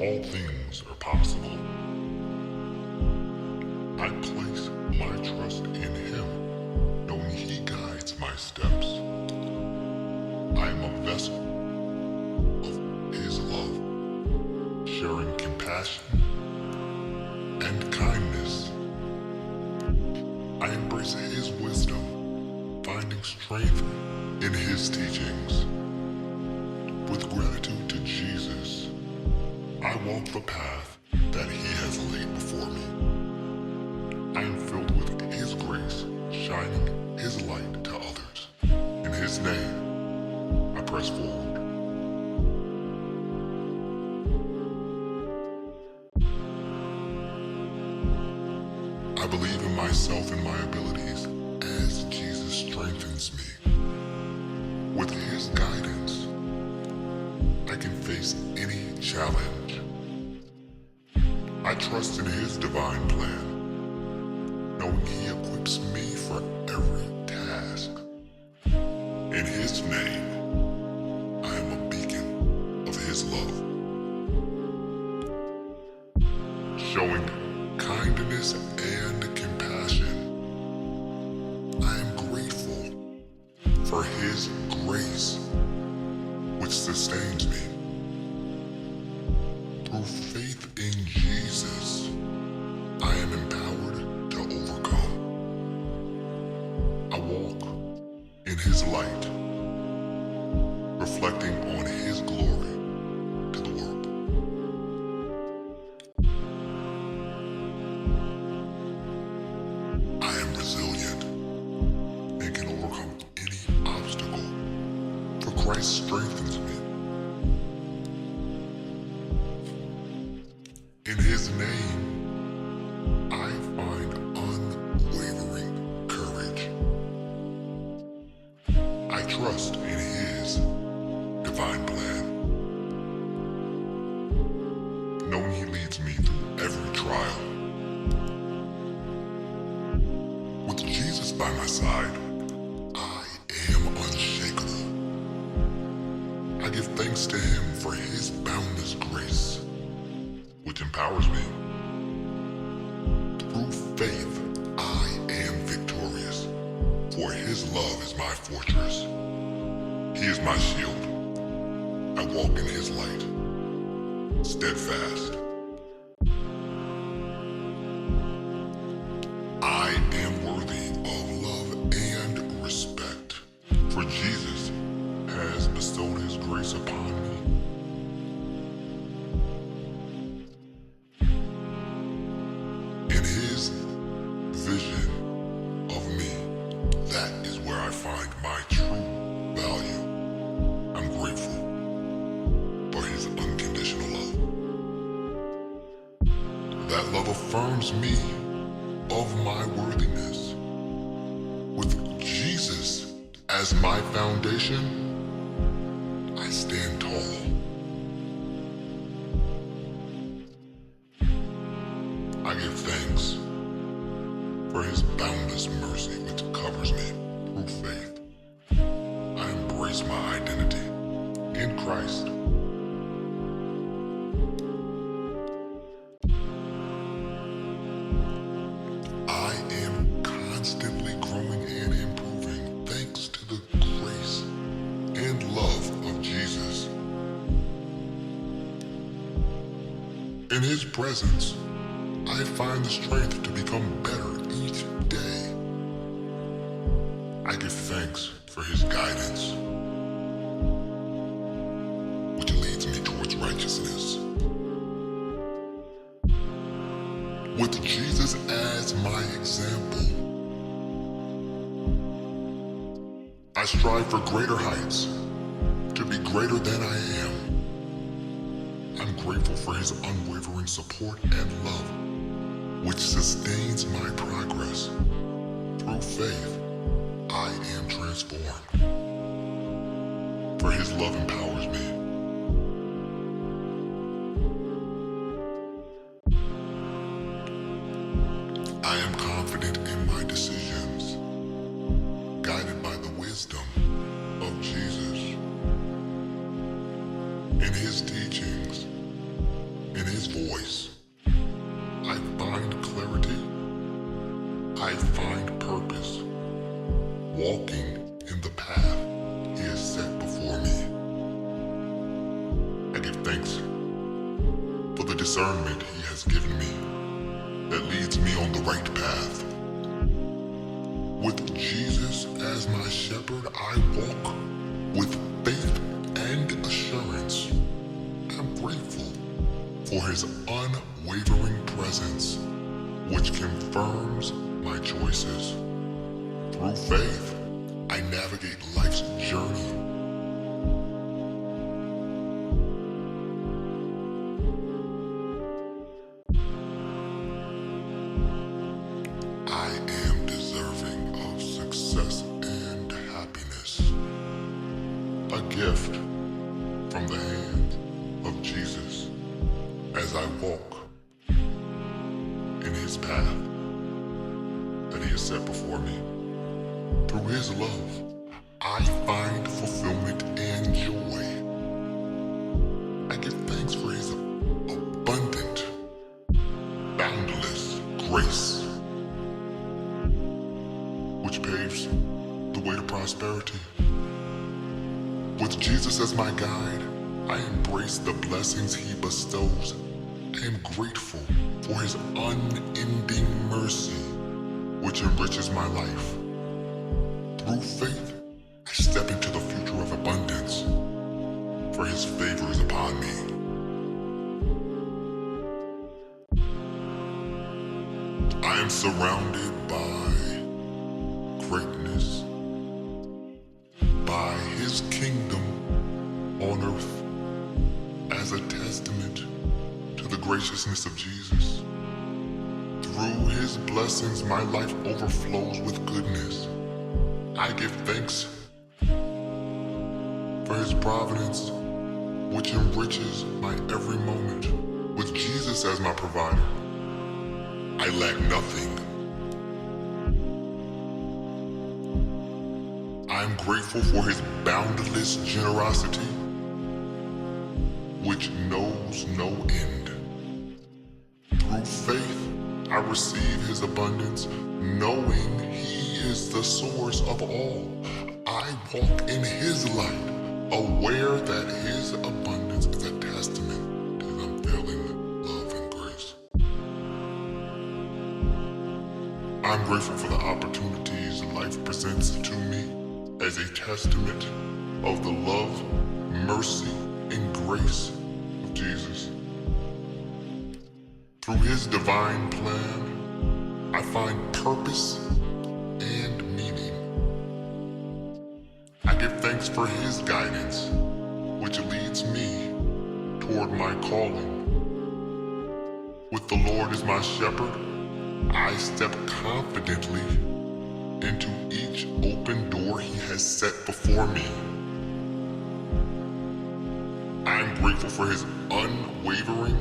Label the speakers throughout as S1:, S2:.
S1: all things are possible. I place my trust in Him, knowing He guides my steps. I am a vessel of His love, sharing compassion and kindness. I embrace His wisdom, finding strength in His teachings. With gratitude to Jesus, I walk the path that He has laid before me. I am filled with His grace, shining His light to others. In His name, I press forward. I believe in myself and my abilities as Jesus strengthens me. With His guidance, I can face any challenge. I trust in His divine plan, knowing He equips me for every task. In His name, I am a beacon of His love, showing kindness and compassion. I am grateful for His grace, which sustains me. Through faith in Jesus, I am empowered to overcome. I walk in His light, reflecting on His glory to the world. I am resilient and can overcome any obstacle, for Christ strengthens me. In His name, I find unwavering courage. I trust in His divine plan, knowing He leads me through every trial. With Jesus by my side, I am unshakable. I give thanks to Him for His boundless grace, which empowers me. Through faith, I am victorious, for His love is my fortress. He is my shield. I walk in His light, steadfast. I am worthy of love and respect, for Jesus has bestowed His grace upon me. In His vision of me, that is where I find my true value. I'm grateful for His unconditional love. That love affirms me of my worthiness. With Jesus as my foundation, I stand tall. I give thanks for His boundless mercy which covers me through faith. I embrace my identity in Christ. I am constantly growing and improving thanks to the grace and love of Jesus. In His presence, I find the strength to become better each day. I give thanks for His guidance, which leads me towards righteousness. With Jesus as my example, I strive for greater heights, to be greater than I am. I'm grateful for His unwavering support and love, which sustains my progress. Through faith, I am transformed, for His love empowers me. I am confident in my decisions, guided by the wisdom of Jesus. In His teachings, in voice. I find clarity. I find purpose. Walking in the path He has set before me. I give thanks for the discernment He has given me that leads me on the right path. With Jesus as my shepherd, I walk with faith and assurance. I'm grateful for His unwavering presence, which confirms my choices. Through faith, I navigate life's journey. I am deserving of success and happiness, a gift from the hand of Jesus as I walk in His path that He has set before me. Through His love, I find fulfillment and joy. I give thanks for His abundant, boundless grace, which paves the way to prosperity. With Jesus as my guide, I embrace the blessings He bestows. I am grateful for His unending mercy, which enriches my life. Through faith, I step into the future of abundance, for His favor is upon me. I am surrounded by greatness, by His kingdom on earth, as a testament to the graciousness of Jesus. Through His blessings, my life overflows with goodness. I give thanks for His providence, which enriches my every moment. With Jesus as my provider, I lack nothing. I am grateful for His boundless generosity, which knows no end. Through faith, I receive His abundance, knowing He is the source of all. I walk in His light, aware that His abundance is a testament to His unfailing love and grace. I'm grateful for the opportunities life presents to me as a testament of the love, mercy, and grace of Jesus. Through His divine plan, I find purpose and meaning. I give thanks for His guidance, which leads me toward my calling. With the Lord as my shepherd, I step confidently into each open door He has set before me. I am grateful for His unwavering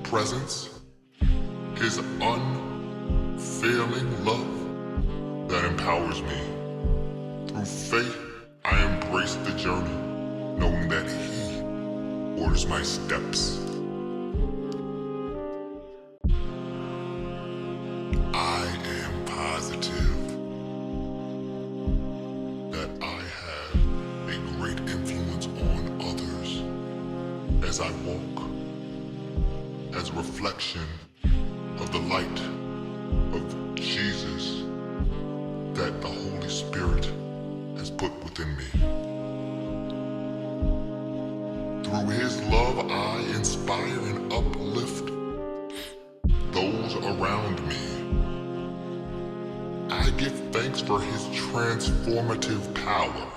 S1: presence, His unfailing love that empowers me. Through faith, I embrace the journey, knowing that He orders my steps. I am positive that I have a great influence on others as I walk as a reflection of the light of Jesus that the Holy Spirit has put within me. Through His love, I inspire and uplift those around me. I give thanks for His transformative power,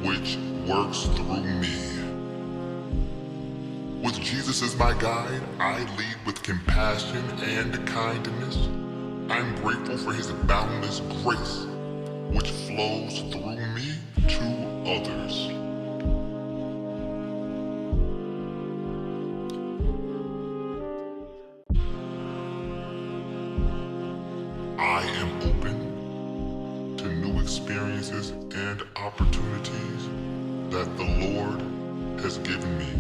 S1: which works through me. With Jesus as my guide, I lead with compassion and kindness. I'm grateful for His boundless grace, which flows through me to others. I am open to new experiences and opportunities that the Lord has given me.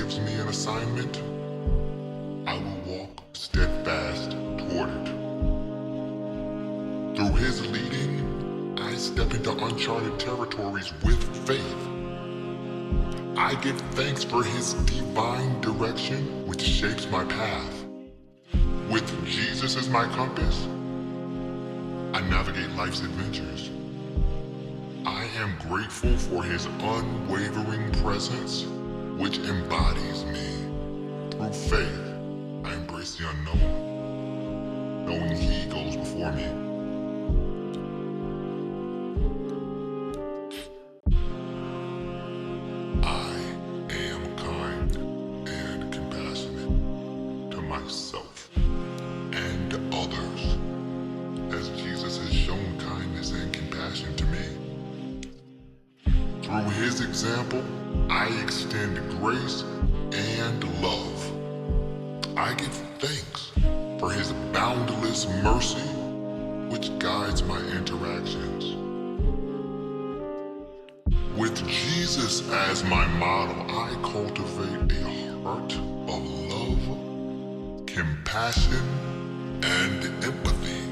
S1: gives me an assignment, I will walk steadfast toward it. Through his leading, I step into uncharted territories with faith. I give thanks for his divine direction, which shapes my path. With Jesus as my compass, I navigate life's adventures. I am grateful for his unwavering presence, which embodies me. Through faith, I embrace the unknown, knowing he goes before me. I am kind and compassionate to myself and others, as Jesus has shown kindness and compassion to me. Through his example, I extend grace and love. I give thanks for his boundless mercy, which guides my interactions. With Jesus as my model, I cultivate a heart of love, compassion, and empathy.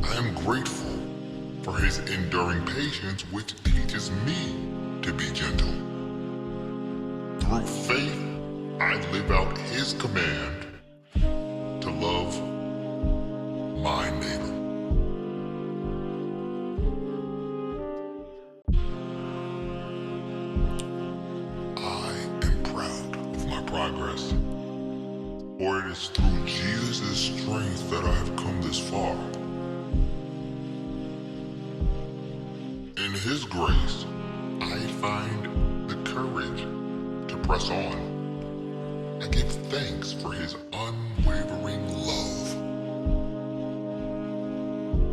S1: I am grateful for his enduring patience, which teaches me to be gentle. Through faith, I live out his command to love my neighbor. I am proud of my progress, for it is through Jesus' strength that I have come this far. In his grace, I find the courage to press on. I give thanks for his unwavering love,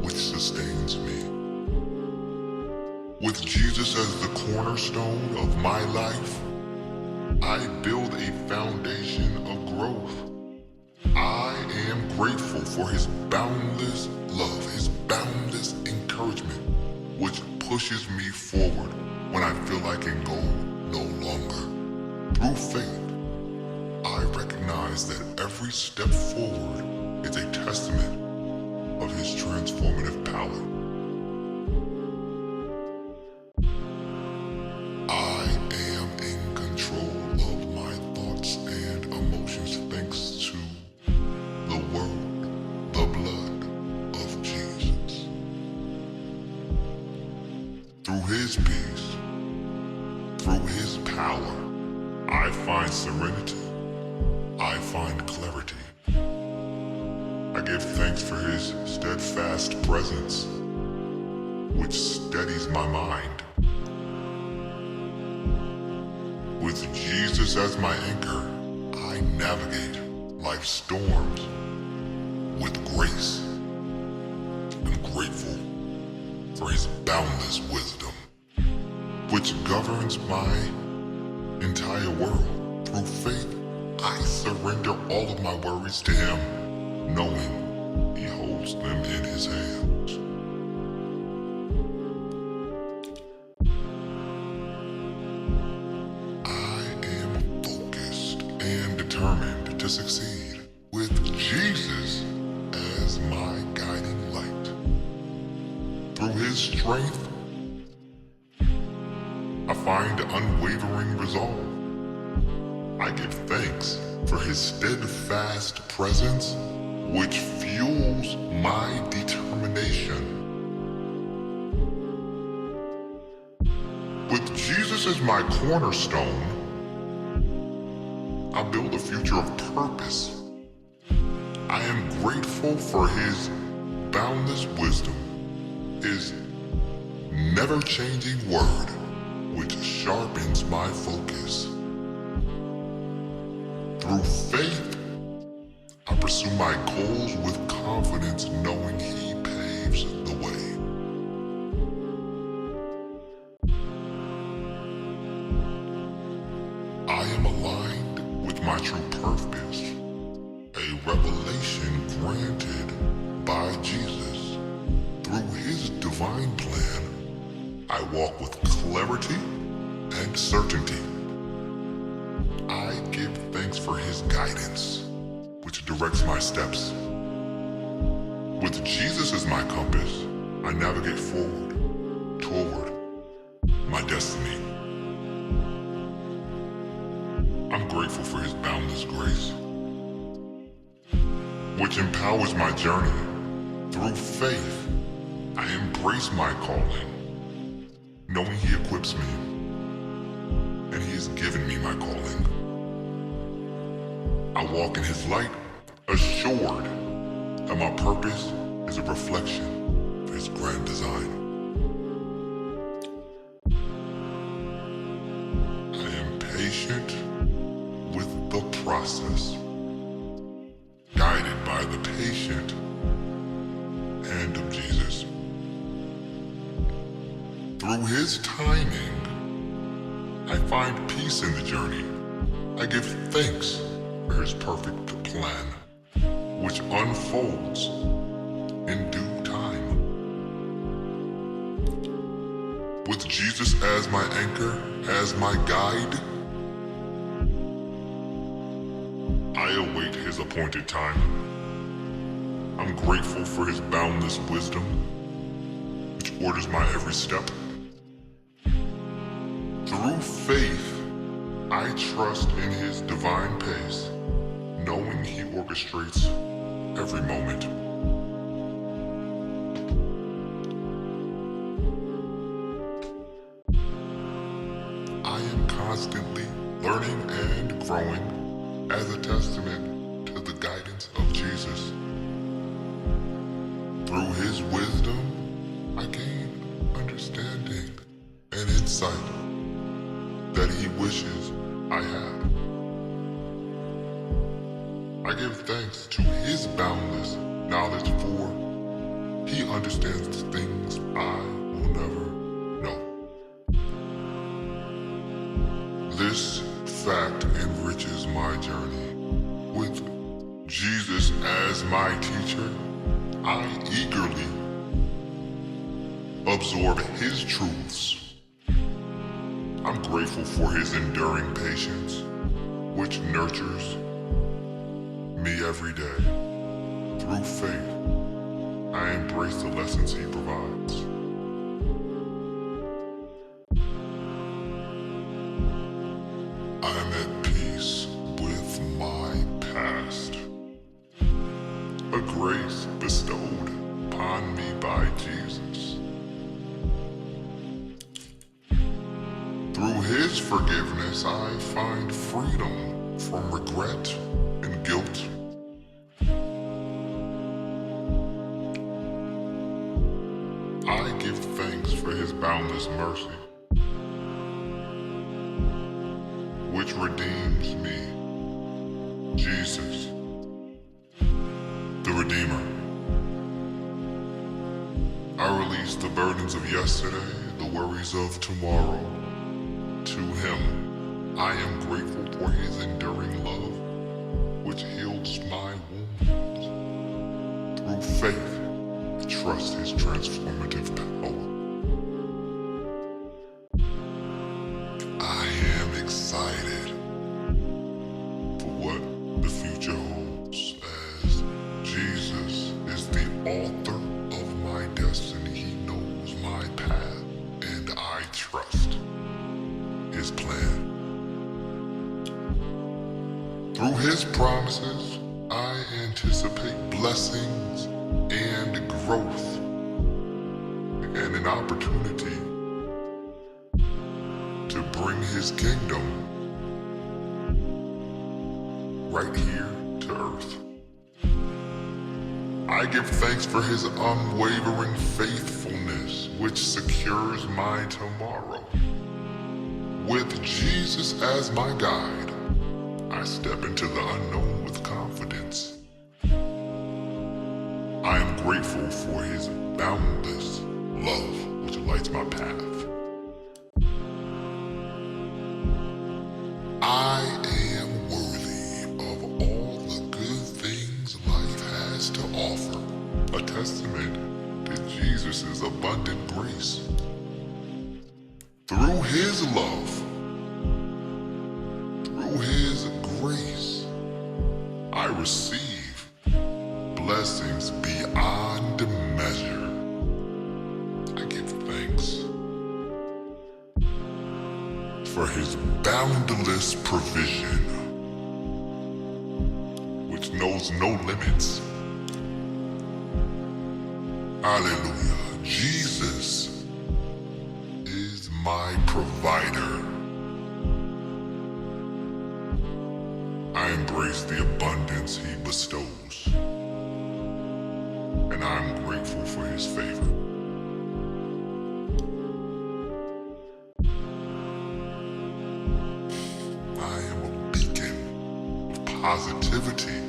S1: which sustains me. With Jesus as the cornerstone of my life, I build a foundation of growth. I am grateful for his boundless love, his boundless encouragement, which pushes me forward when I feel I can go no longer. Through faith, I recognize that every step forward is a testament of his transformative power. I am in control of my thoughts and emotions thanks to the Word, the blood of Jesus. Through his peace, through his power, I find serenity. I find clarity. I give thanks for his steadfast presence, which steadies my mind. With Jesus as my anchor, I navigate life's storms with grace. I'm grateful for his boundless wisdom, which governs my entire world. Through faith, I surrender all of my worries to him, knowing he holds them in his hands. I am focused and determined to succeed, with Jesus as my guiding light. Through his strength, I find unwavering resolve. I give thanks for his steadfast presence, which fuels my determination. With Jesus as my cornerstone, I build a future of purpose. I am grateful for his boundless wisdom, his never-changing word, which sharpens my focus. Through faith, I pursue my goals with confidence, knowing he paves the way. I am aligned with my true purpose, a revelation granted by Jesus. Through his divine plan, I walk with clarity and certainty. I give thanks for his guidance, which directs my steps. With Jesus as my compass, I navigate forward, toward my destiny. I'm grateful for his boundless grace, which empowers my journey. Through faith, I embrace my calling, knowing he equips me, and he has given me my calling. I walk in his light, assured that my purpose is a reflection of his grand design. I am patient with the process, guided by the patient hand of Jesus. Through his timing, I find peace in the journey. I give thanks for his perfect plan, which unfolds in due time. With Jesus as my anchor, as my guide, I await his appointed time. I'm grateful for his boundless wisdom, which orders my every step. Through faith, I trust in his divine pace, knowing he orchestrates every moment. I am constantly learning and growing as a testament to the guidance of Jesus. Through his wisdom, I gain understanding and insight that he wishes I had. I give thanks to his boundless knowledge, for he understands the things I will never know. This fact enriches my journey. With Jesus as my teacher, I eagerly absorb his truths. I'm grateful for his enduring patience, which nurtures me every day. Through faith, I embrace the lessons he provides. I'm at peace with my past, a grace bestowed upon me by Jesus. Through his forgiveness, I find freedom from regret and guilt. I give thanks for his boundless mercy, which redeems me. Jesus, the Redeemer. I release the burdens of yesterday, the worries of tomorrow. To him, I am grateful for his enduring love, which heals my wounds. Through faith, I trust his transformative power. I am excited for what the future holds, as Jesus is the author of my destiny. He knows my path, and I trust his plan. Through his promises, I anticipate blessings and growth, and an opportunity to bring his kingdom right here to earth. I give thanks for his unwavering faithfulness, which secures my tomorrow. With Jesus as my guide, I step into the unknown with confidence. I am grateful for his boundless love, which lights my path. I am worthy of all the good things life has to offer, a testament to Jesus' abundant grace. Through his love, through his I receive blessings beyond measure. I give thanks for His boundless provision, which knows no limits. Hallelujah. Jesus is my provider. I embrace the abundance He bestows, and I'm grateful for His favor. I am a beacon of positivity,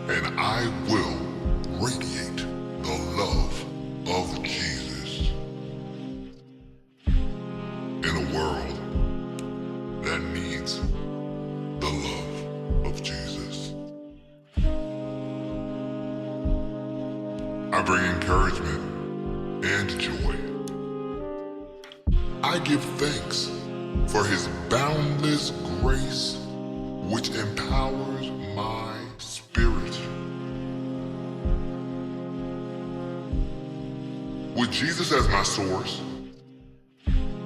S1: and I will radiate the love of Jesus in a world that needs the love of Jesus. I bring encouragement and joy. I give thanks for His boundless grace, which empowers my spirit. With Jesus as my source,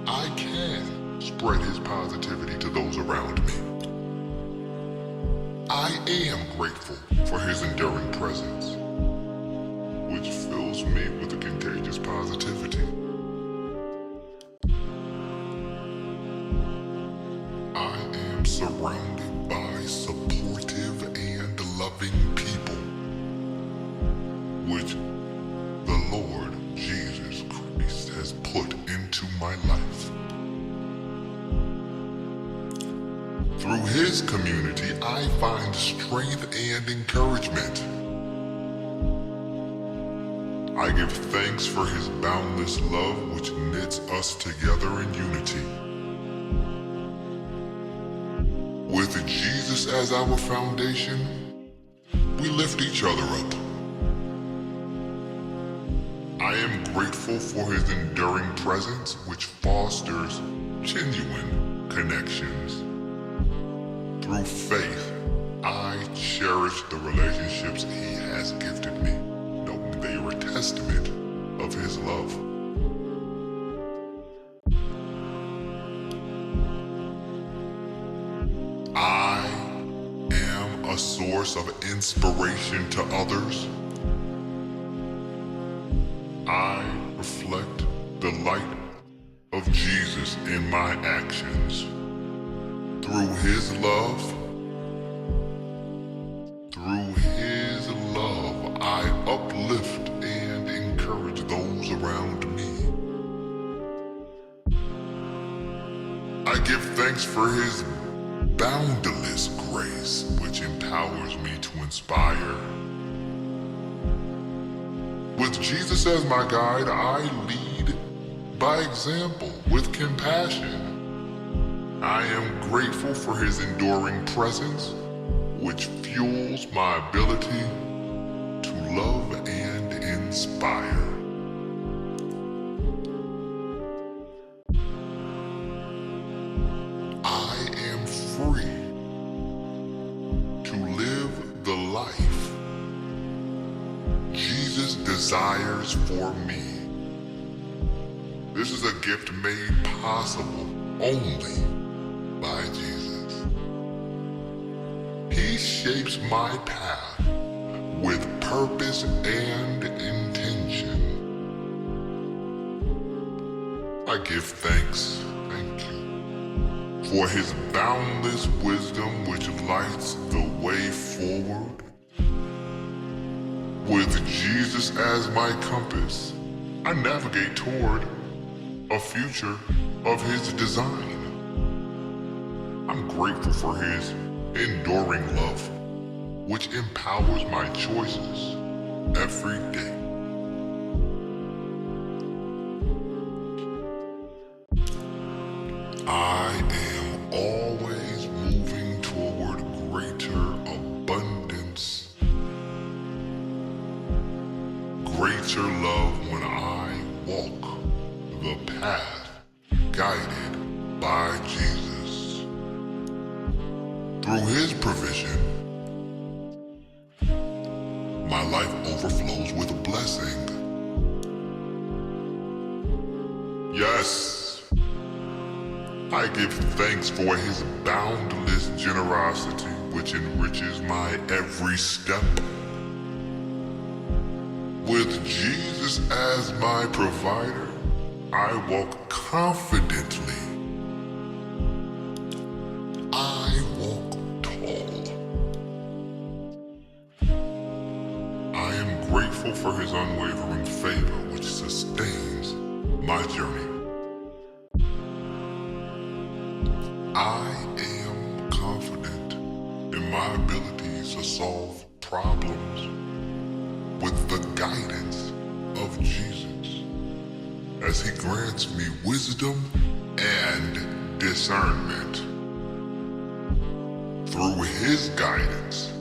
S1: I can spread His positivity to those around me. I am grateful for His enduring presence, which fills me with a contagious positivity. I am surrounded by supportive and loving people, which the Lord Jesus Christ has put into my life. Through His community, I find strength and encouragement. I give thanks for His boundless love, which knits us together in unity. With Jesus as our foundation, we lift each other up. I am grateful for His enduring presence, which fosters genuine connections. Through faith, I cherish the relationships He has gifted me, knowing they are a testament of His love. I am a source of inspiration to others. I reflect the light of Jesus in my actions. Through His love, I uplift and encourage those around me. I give thanks for His boundless grace, which empowers me to inspire. With Jesus as my guide, I lead by example with compassion. I am grateful for His enduring presence, which fuels my ability to love and inspire. I am free to live the life Jesus desires for me. This is a gift made possible only by Jesus. He shapes my path with purpose and intention. I give thanks, thank you, for His boundless wisdom which lights the way forward. With Jesus as my compass, I navigate toward a future of His design. I'm grateful for His enduring love, which empowers my choices every day. I am always moving toward greater abundance, greater love when I walk the path guided by Jesus. Through His provision, overflows with blessing. Yes, I give thanks for his boundless generosity, which enriches my every step. With Jesus as my provider, I walk confidently. I walk tall. I am grateful for his unwavering favor, which sustains my journey. I am confident in my abilities to solve problems with the guidance of Jesus, as he grants me wisdom and discernment. Through his guidance,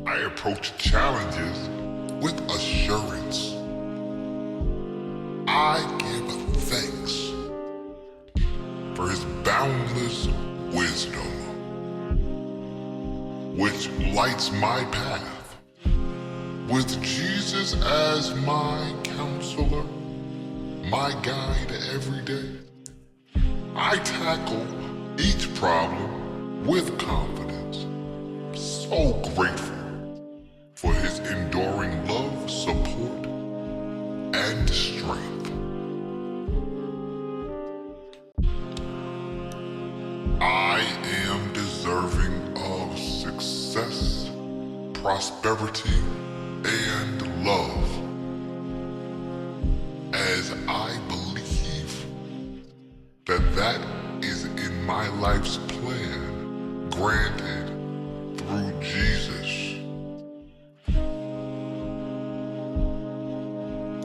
S1: I approach challenges with assurance. I give thanks for his boundless wisdom, which lights my path. With Jesus as my counselor, my guide every day, I tackle each problem with confidence. So grateful for his enduring love, support, and strength. I am deserving of success, prosperity, and love, as I believe that is in my life's plan, granted through Jesus.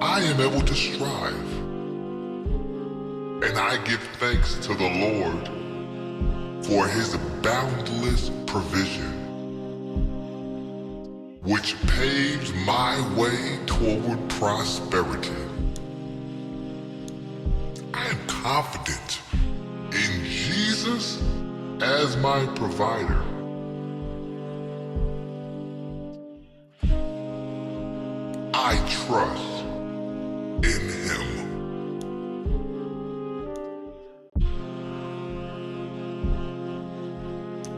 S1: I am able to strive, and I give thanks to the Lord for his boundless provision, which paves my way toward prosperity. I am confident in Jesus as my provider. I trust in him.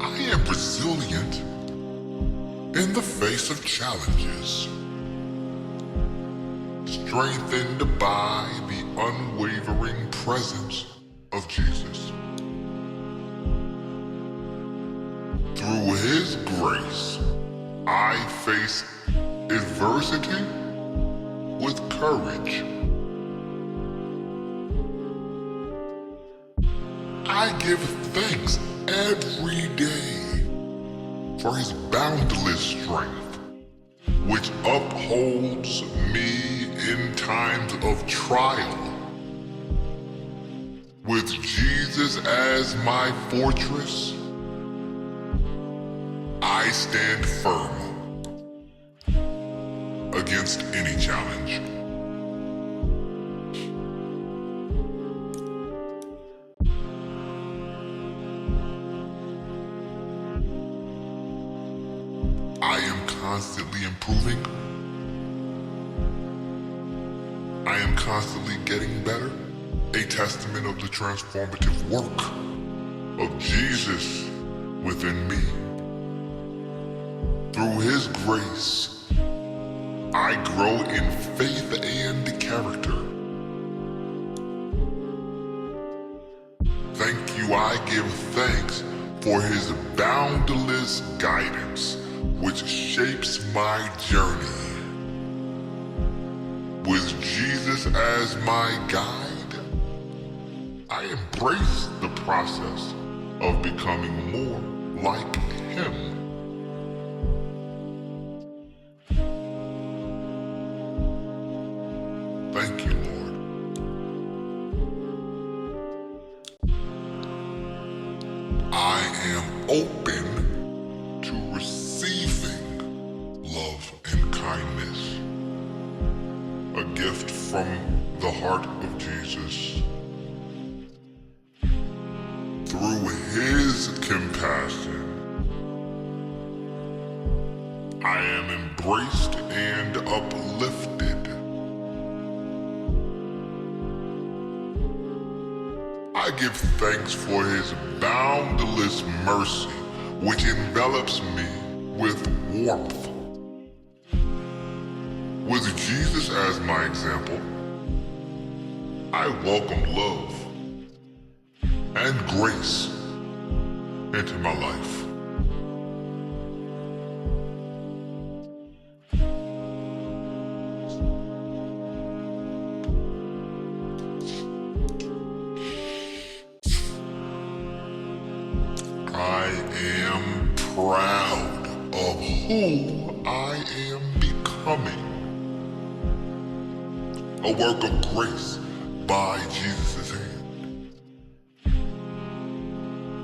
S1: I am resilient in the face of challenges, strengthened by the unwavering presence of Jesus. Through his grace, I face adversity with courage. I give thanks every day for his boundless strength, which upholds me in times of trial. With Jesus as my fortress, I stand firm against any challenge. I am constantly improving. I am constantly getting better, a testament of the transformative work of Jesus within me. Through his grace, I grow in faith and character. Thank you, I give thanks for his boundless guidance, which shapes my journey. With Jesus as my guide, I embrace the process of becoming more like him. Thank you, Lord. I am open to receiving love and kindness, a gift from the heart of Jesus. Through his compassion, I am embraced and uplifted. lifted. I give thanks for his boundless mercy, which envelops me with warmth. With Jesus as my example, I welcome love and grace into my life. I am proud of who I am becoming. A work of grace by Jesus' hand.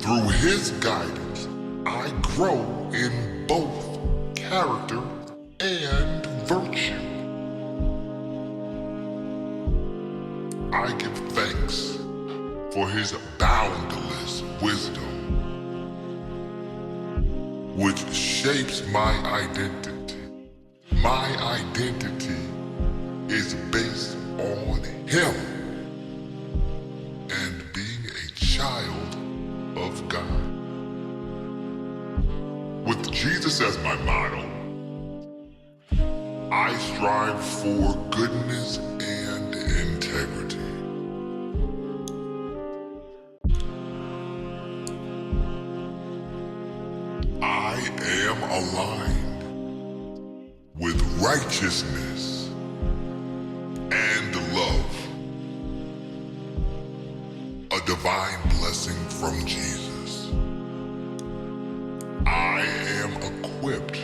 S1: Through his guidance, I grow in both character and virtue. I give thanks for his boundless wisdom, which shapes my identity. My identity is based on him and being a child of God. With Jesus as my model, I strive for goodness and integrity. I am aligned with righteousness and love, a divine blessing from Jesus. I am equipped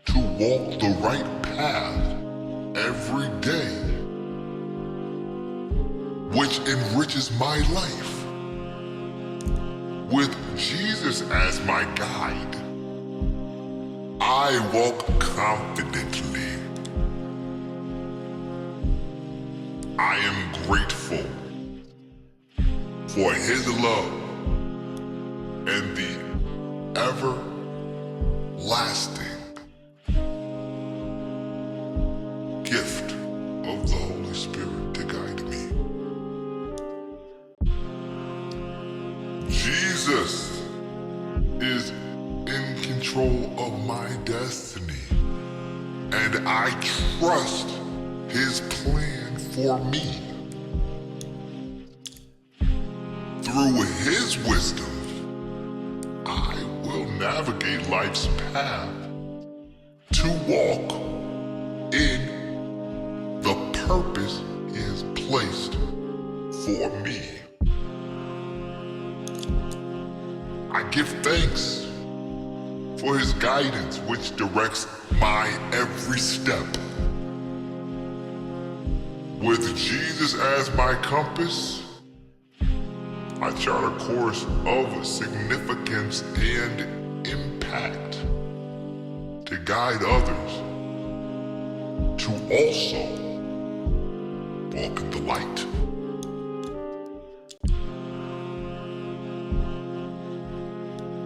S1: to walk the right path every day, which enriches my life. With Jesus as my guide, I walk confidently. I am grateful for his love and the everlasting gift of the Holy Spirit to guide me. Jesus is in control of my destiny, and I trust his plan for me. Through his wisdom, I will navigate life's path to walk in the purpose he has placed for me. I give thanks for his guidance, which directs my every step. With Jesus as my compass, I chart a course of significance and impact to guide others to also walk in the light.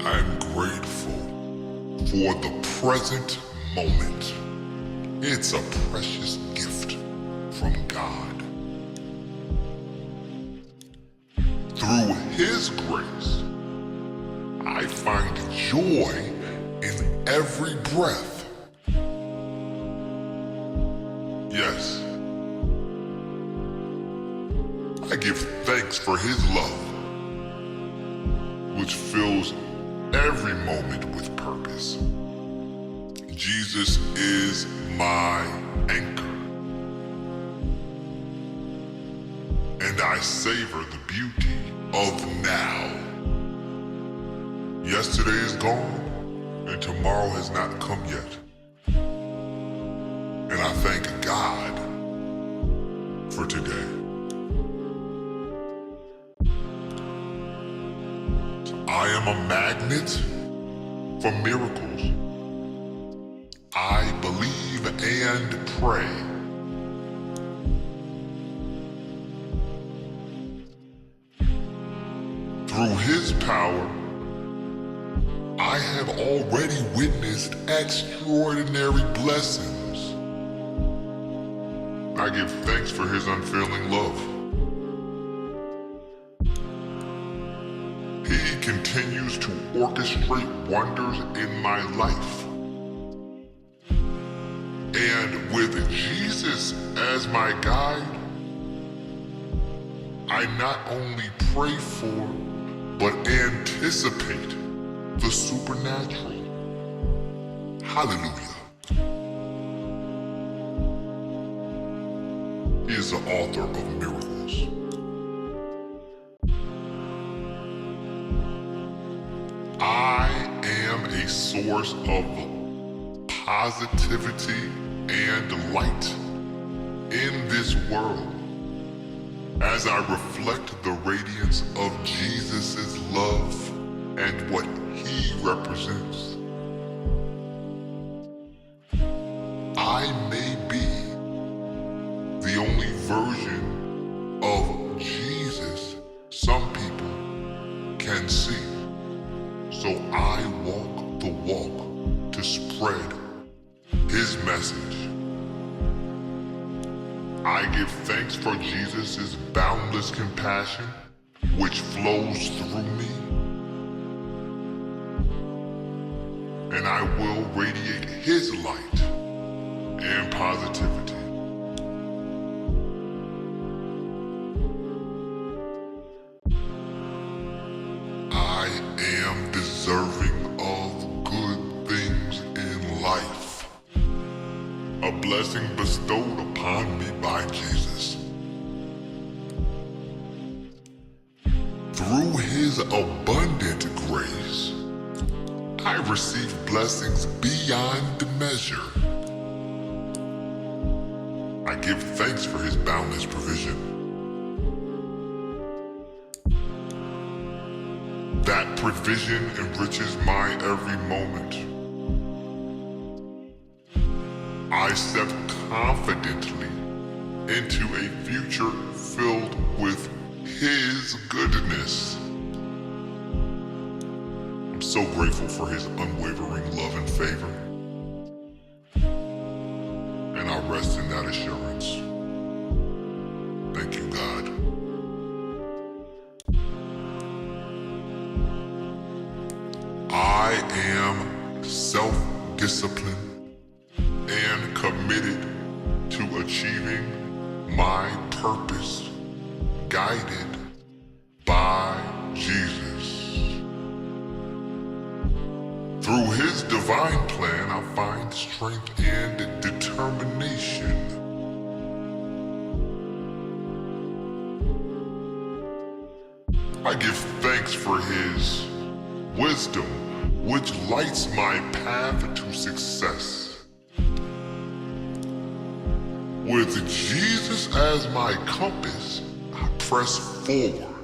S1: I'm grateful for the present moment. It's a precious gift from God. Through his grace, I find joy in every breath. Yes, I give thanks for his love, which fills every moment with purpose. Jesus is my anchor, and I savor the beauty of now. Yesterday is gone, and tomorrow has not come yet. And I thank God for today. I am a magnet for miracles. I believe and pray. Through his power, I have already witnessed extraordinary blessings. I give thanks for his unfailing love. He continues to orchestrate wonders in my life. And with Jesus as my guide, I not only pray for, but anticipate the supernatural. Hallelujah. He is the author of miracles. I am a source of positivity and light in this world as I reflect the radiance of Jesus' love and what he represents. I may be the only version of Jesus some people can see, so I walk the walk to spread his message. I give thanks for Jesus' boundless compassion, which flows through me, and I will radiate his light and positivity. I am deserving of good things in life, a blessing bestowed upon me by Jesus. Through his abundant grace, I receive blessings beyond measure. I give thanks for his boundless provision. That provision enriches my every moment. I step confidently into a future filled with his goodness. I'm so grateful for his unwavering love and favor, and I rest in that assurance. Thank you, God. I am self-disciplined and committed to achieving my purpose, guided by Jesus. Through his divine plan, I find strength and determination. I give thanks for his wisdom, which lights my path to success. With Jesus as my compass, I press forward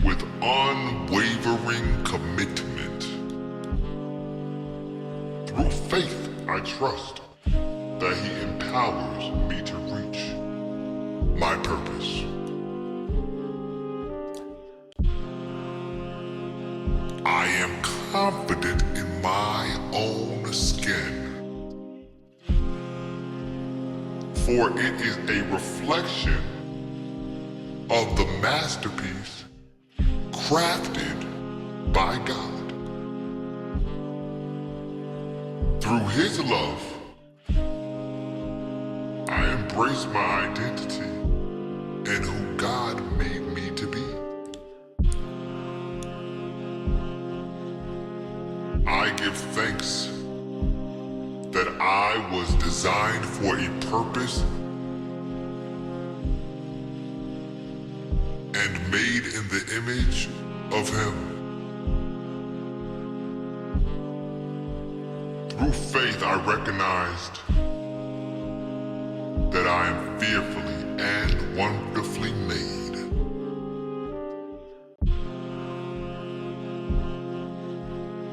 S1: with unwavering commitment. Through faith, I trust that he empowers me to reach my purpose. I am confident in my own skin, for it is a reflection of the masterpiece crafted by God. Through his love, I embrace my identity and who God made me to be. I give thanks that I was designed for a purpose and made in the image of him. Through faith, I recognized that I am fearfully and wonderfully made.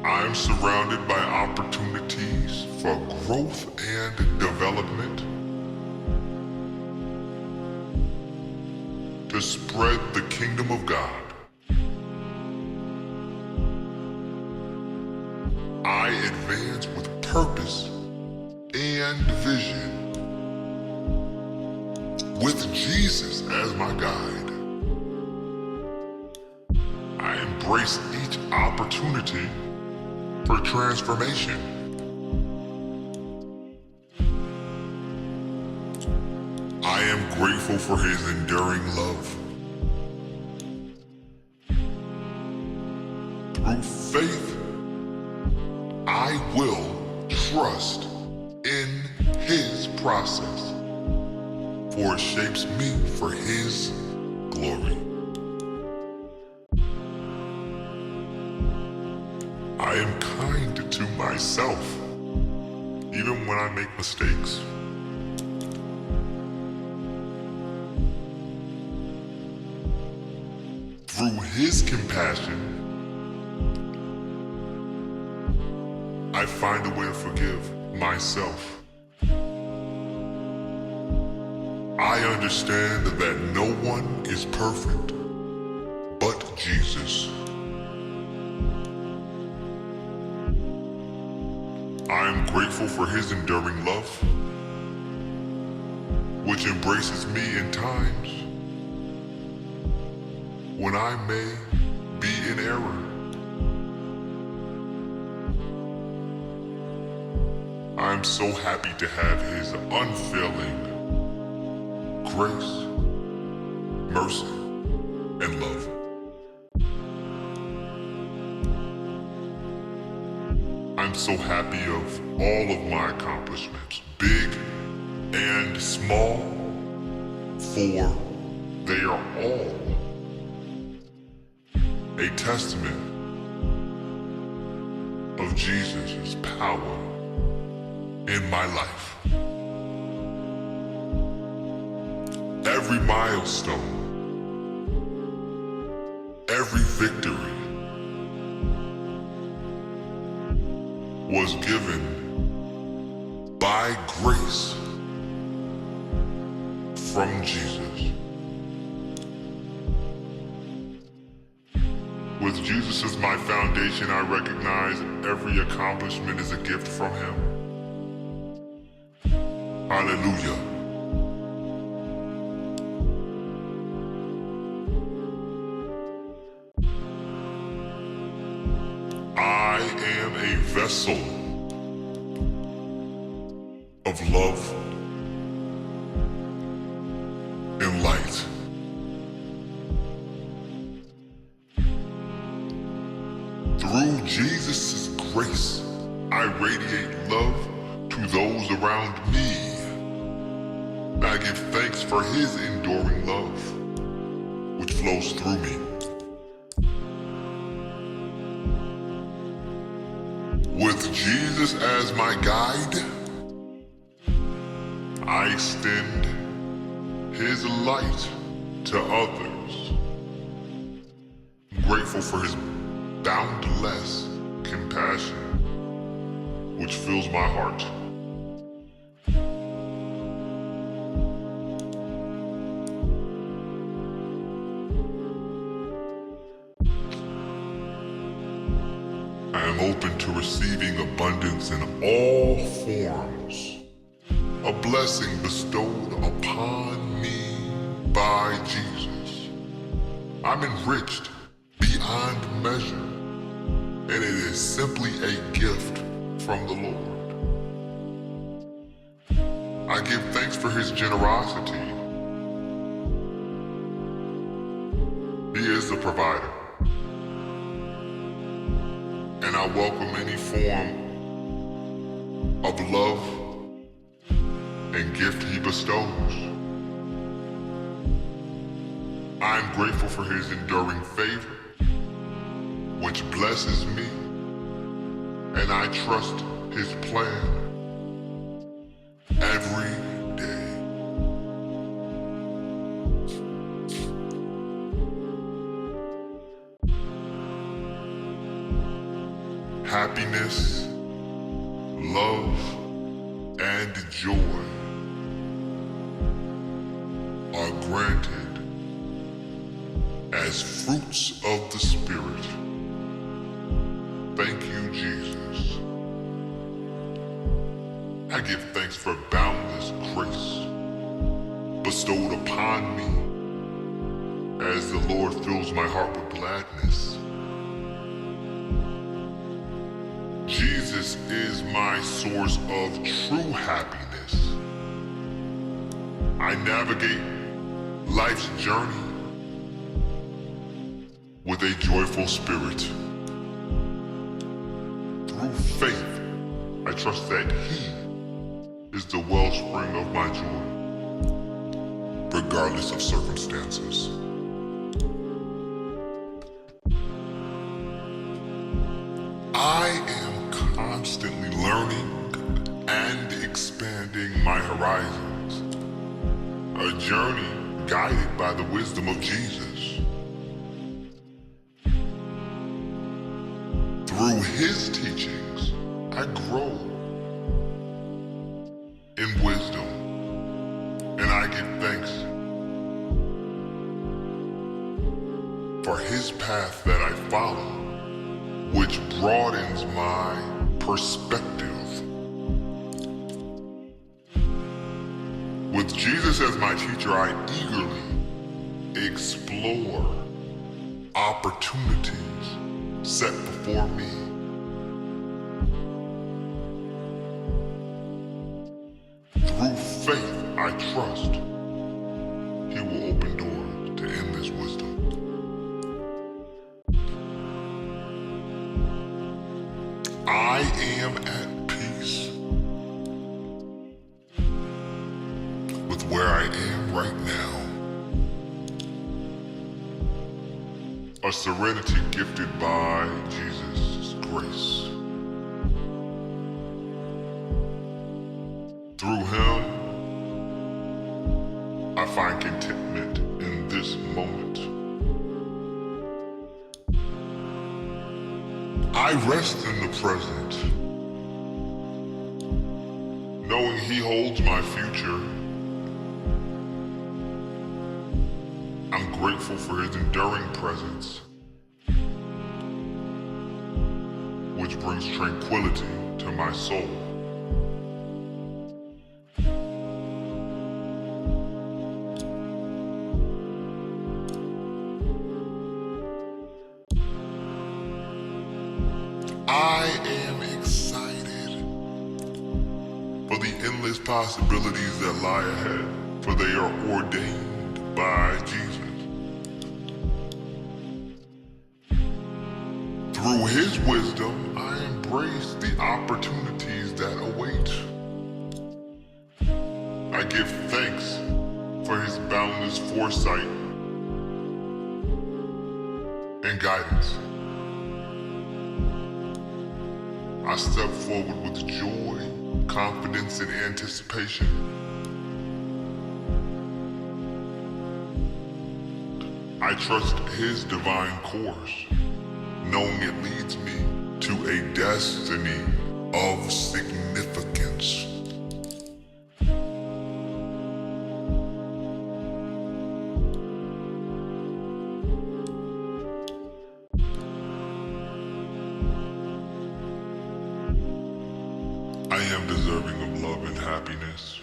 S1: I am surrounded by opportunities for growth and development to spread the kingdom of God. I advance with purpose and vision. Jesus as my guide, I embrace each opportunity for transformation. I am grateful for his enduring love. Through faith, I will trust in his process, for it shapes me for his glory. I am kind to myself, even when I make mistakes. Through his compassion, I find a way to forgive myself. I understand that no one is perfect but Jesus. I am grateful for his enduring love, which embraces me in times when I may be in error. I'm so happy to have his unfailing grace, mercy, and love. I'm so happy of all of my accomplishments, big and small, for they are all a testament of Jesus' power in my life. Every milestone, every victory was given by grace from Jesus. With Jesus as my foundation, I recognize every accomplishment is a gift from him. Hallelujah. I am a vessel of love and light. Through Jesus' grace, I radiate love to those around me. I give thanks for his enduring love, which flows through me. With Jesus as my guide, I extend his light to others. I'm grateful for his boundless compassion, which fills my heart. I am open to receiving abundance in all forms, a blessing bestowed upon me by Jesus. I'm enriched beyond measure, and it is simply a gift from the Lord. I give thanks for his generosity. He is the provider, and I welcome any form of love and gift he bestows. I'm grateful for his enduring favor, which blesses me, and I trust his plan every day. Happiness, love, and joy are granted as fruits of the Spirit. Thank you, Jesus. I give thanks for boundless grace bestowed upon me as the Lord fills my heart with gladness. Jesus is my source of true happiness. I navigate life's journey with a joyful spirit. Through faith, I trust that He is the wellspring of my joy, regardless of circumstances. I am constantly learning and expanding my horizons, a journey guided by the wisdom of Jesus. Through His teachings, I grow in wisdom, and I give thanks for His path that I follow, which broadens my perspective. With Jesus as my teacher, I eagerly explore opportunities set before me. Through faith, I trust He will open doors to endless wisdom. I am at peace with where I am right now. A serenity gifted by Jesus' grace. Through Him, I find contentment in this moment. I rest in the present, knowing He holds my future. I'm grateful for His enduring presence, which brings tranquility to my soul. I am excited for the endless possibilities that lie ahead, for they are ordained by Jesus. Through His wisdom, I embrace the opportunities that await. I give thanks for His boundless foresight and guidance. I step forward with joy, confidence, and anticipation. I trust His divine course, knowing it leads me to a destiny of significance. I am deserving of love and happiness.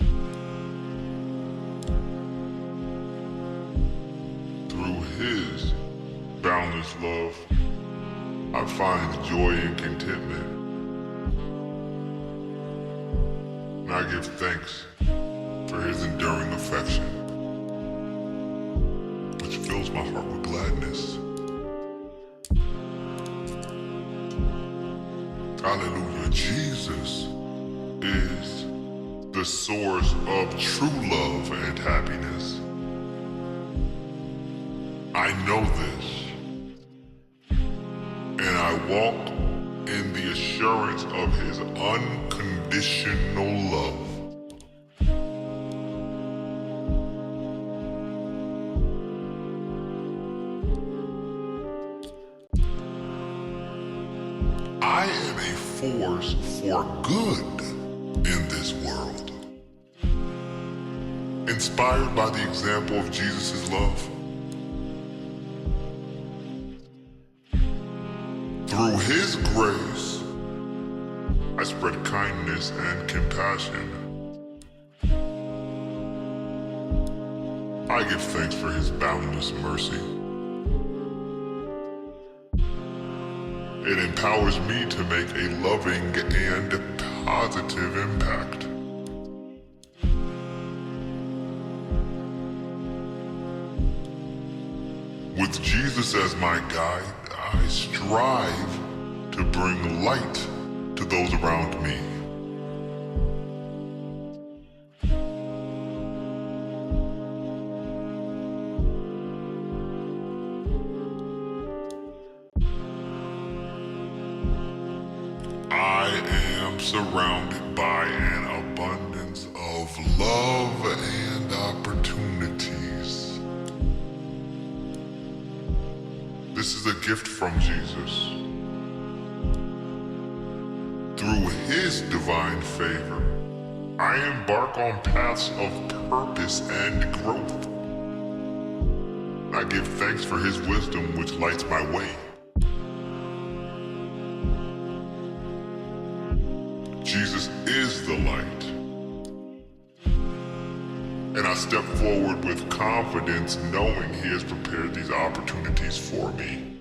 S1: Through His boundless love, I find joy and contentment. And I give thanks for His enduring affection, which fills my heart with gladness. Hallelujah. Jesus is the source of true love and happiness. I know this, and I walk in the assurance of His unconditional love. I am a force for good in this world, inspired by the example of Jesus' love. Through His grace, I spread kindness and compassion. I give thanks for his boundless mercy. It empowers me to make a loving and positive impact. With Jesus as my guide, I strive to bring light to those around me. I am surrounded by an abundance of love and opportunities. This is a gift from Jesus. Through his divine favor, I embark on paths of purpose and growth. I give thanks for his wisdom which lights my way. Jesus is the light. And I step forward with confidence knowing he has prepared these opportunities for me.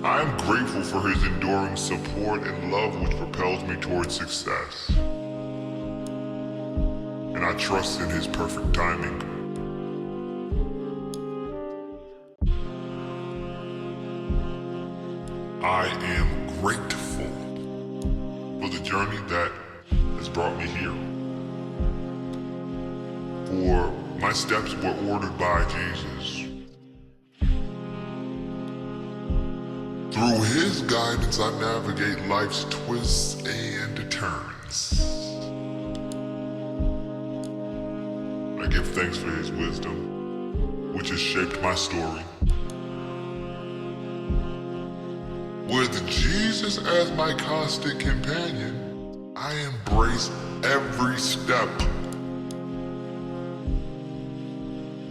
S1: I am grateful for his enduring support and love which propels me towards success. And I trust in his perfect timing. I am grateful for the journey that has brought me here. For my steps were ordered by Jesus. Through his guidance, I navigate life's twists and turns. I give thanks for his wisdom, which has shaped my story. With Jesus as my constant companion, I embrace every step.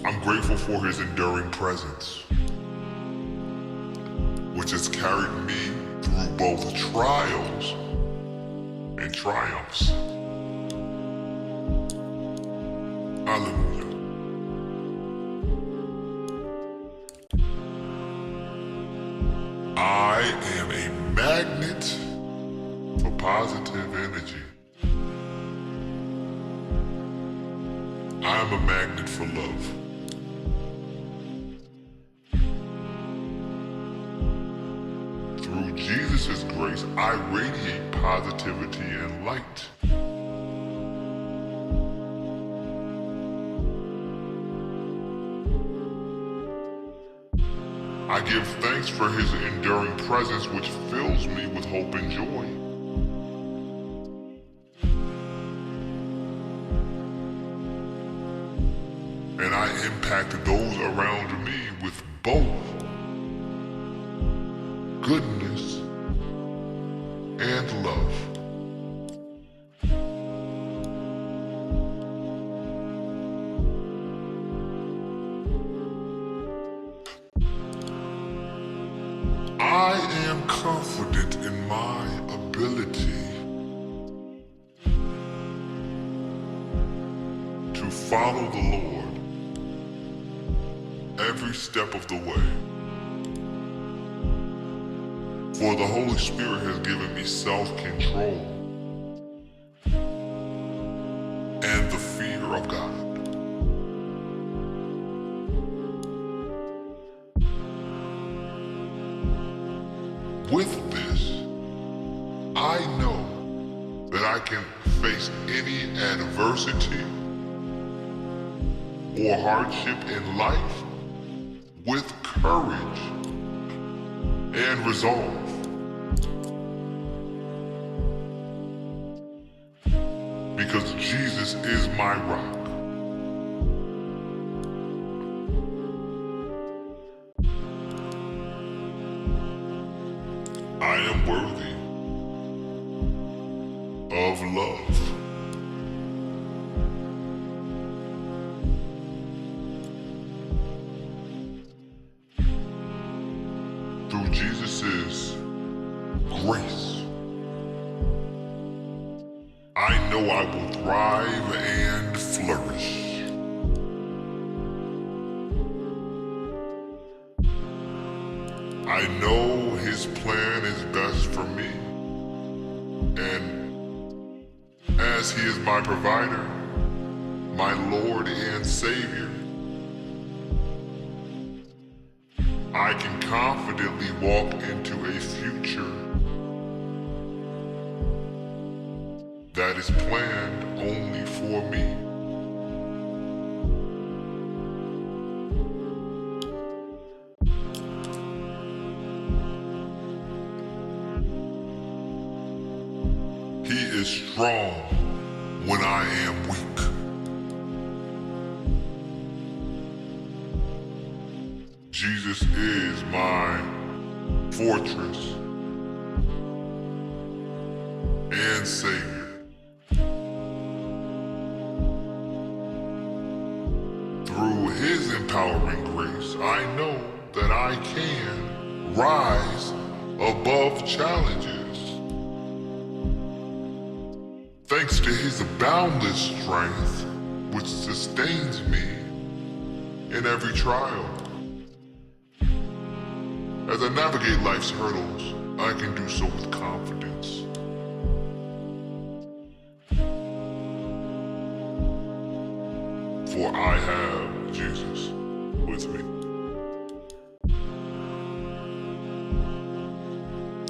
S1: I'm grateful for his enduring presence, which has carried me through both trials and triumphs. Hallelujah. I am a magnet for positive energy. I am a magnet for love. Through Jesus' grace, I radiate positivity and light. I give thanks for his enduring presence which fills me with hope and joy. And I impact those around me with both goodness and love. I am confident in my ability to follow the Lord every step of the way. For the Holy Spirit has given me self-control and the fear of God. With this, I know that I can face any adversity or hardship in life with courage and resolve. Because Jesus is my rock. I am worthy of love. Through Jesus' grace, I know I will thrive and flourish. I know His plan is best for me, and as He is my provider, my Lord and Savior, I can confidently walk into a future that is planned only for me. He is strong when I am weak. Jesus is my fortress and Savior. Through His empowering grace, I know that I can rise above challenges. Thanks to His boundless strength, which sustains me in every trial. As I navigate life's hurdles, I can do so with confidence. For I have Jesus with me.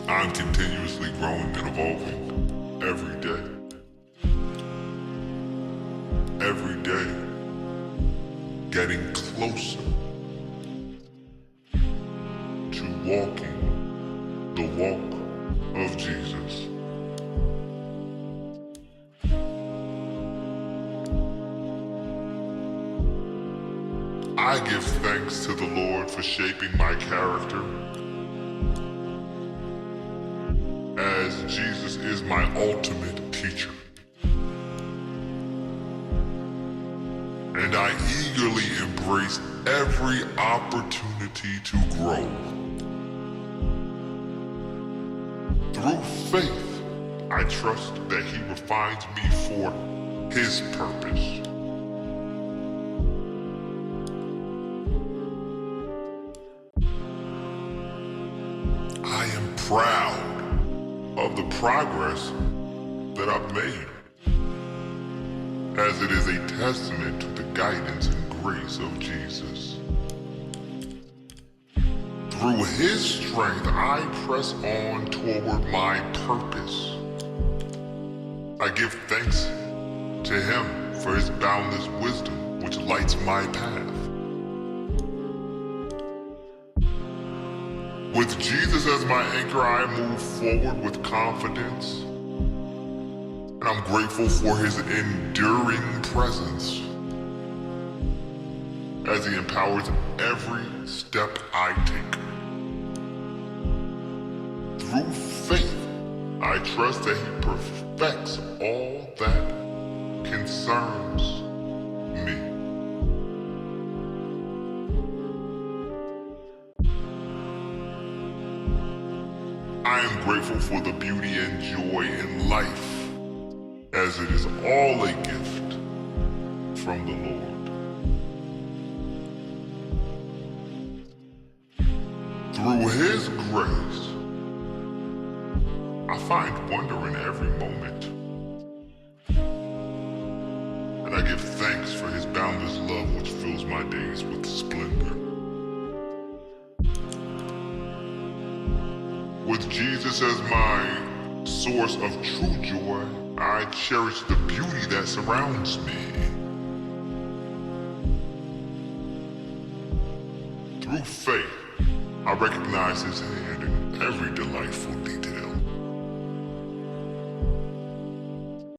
S1: I'm continuously growing and evolving every day. Every day, getting closer to walking the walk of Jesus. I give thanks to the Lord for shaping my character, as Jesus is my ultimate teacher. And I eagerly embrace every opportunity to grow. Through faith, I trust that He refines me for His purpose. I am proud of the progress that I've made, as it is a testament to the guidance and grace of Jesus. Through His strength, I press on toward my purpose. I give thanks to Him for His boundless wisdom, which lights my path. With Jesus as my anchor, I move forward with confidence. And I'm grateful for His enduring presence as He empowers every step I take. Through faith, I trust that He perfects all that concerns me. I am grateful for the beauty and joy in life, as it is all a gift from the Lord. Through His grace, I find wonder in every moment. And I give thanks for His boundless love, which fills my days with splendor. With Jesus as my source of true joy, I cherish the beauty that surrounds me. Through faith, I recognize His hand in every delightful detail.